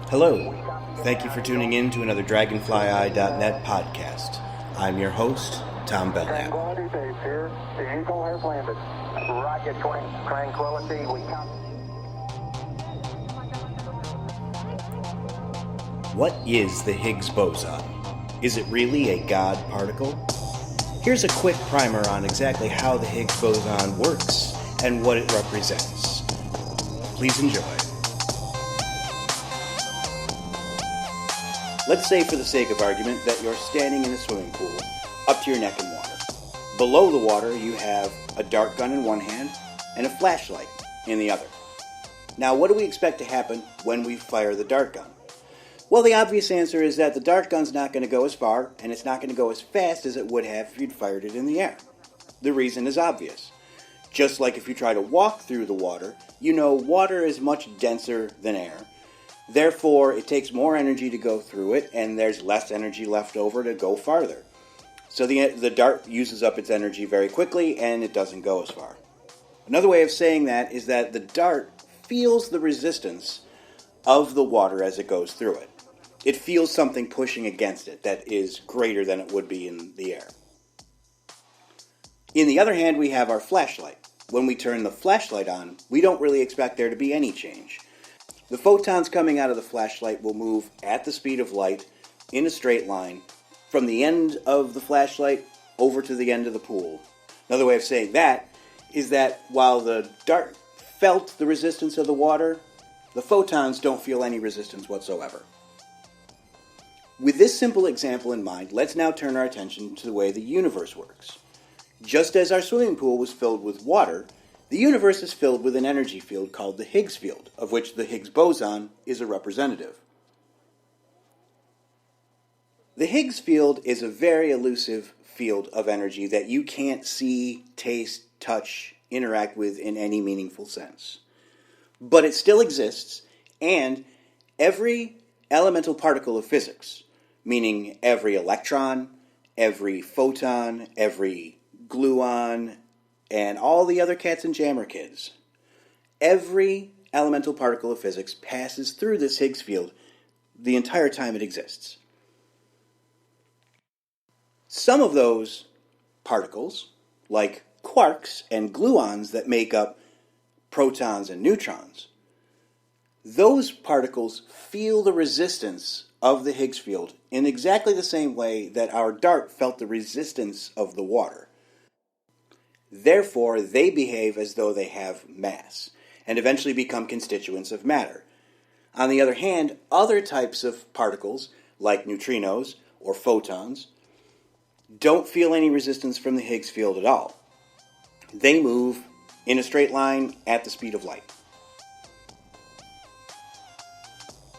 Hello. Thank you for tuning in to another DragonflyEye.net podcast. I'm your host, Tom Bellap. Tranquility base here. The Eagle has landed. Rocket Tranquility, we come. What is the Higgs Boson? Is it really a God particle? Here's a quick primer on exactly how the Higgs Boson works and what it represents. Please enjoy. Let's say, for the sake of argument, that you're standing in a swimming pool up to your neck in water. Below the water, you have a dart gun in one hand and a flashlight in the other. Now, what do we expect to happen when we fire the dart gun? Well, the obvious answer is that the dart gun's not going to go as far, and it's not going to go as fast as it would have if you'd fired it in the air. The reason is obvious. Just like if you try to walk through the water, you know water is much denser than air. Therefore, it takes more energy to go through it, and there's less energy left over to go farther. So the dart uses up its energy very quickly, and it doesn't go as far. Another way of saying that is that the dart feels the resistance of the water as it goes through it. It feels something pushing against it that is greater than it would be in the air. In the other hand, we have our flashlight. When we turn the flashlight on, we don't really expect there to be any change. The photons coming out of the flashlight will move at the speed of light in a straight line from the end of the flashlight over to the end of the pool. Another way of saying that is that while the dart felt the resistance of the water, the photons don't feel any resistance whatsoever. With this simple example in mind, let's now turn our attention to the way the universe works. Just as our swimming pool was filled with water, the universe is filled with an energy field called the Higgs field, of which the Higgs boson is a representative. The Higgs field is a very elusive field of energy that you can't see, taste, touch, interact with in any meaningful sense. But it still exists, and every elemental particle of physics, meaning every electron, every photon, every gluon, and all the other cats and jammer kids, every elemental particle of physics passes through this Higgs field the entire time it exists. Some of those particles, like quarks and gluons that make up protons and neutrons, those particles feel the resistance of the Higgs field in exactly the same way that our dart felt the resistance of the water. Therefore, they behave as though they have mass, and eventually become constituents of matter. On the other hand, other types of particles, like neutrinos or photons, don't feel any resistance from the Higgs field at all. They move in a straight line at the speed of light.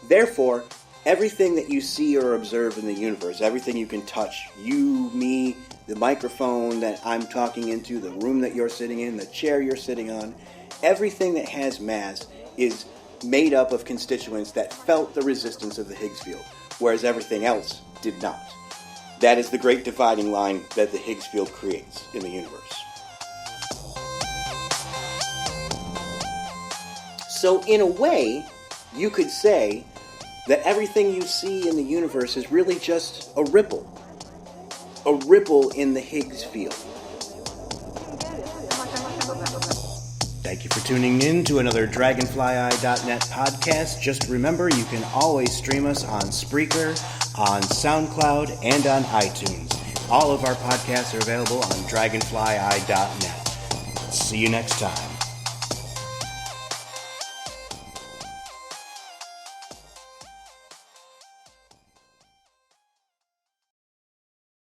Therefore, everything that you see or observe in the universe, everything you can touch, you, me, the microphone that I'm talking into, the room that you're sitting in, the chair you're sitting on, everything that has mass is made up of constituents that felt the resistance of the Higgs field, whereas everything else did not. That is the great dividing line that the Higgs field creates in the universe. So in a way, you could say that everything you see in the universe is really just a ripple in the Higgs field. Thank you for tuning in to another DragonflyEye.net podcast. Just remember, you can always stream us on Spreaker, on SoundCloud, and on iTunes. All of our podcasts are available on DragonflyEye.net. See you next time.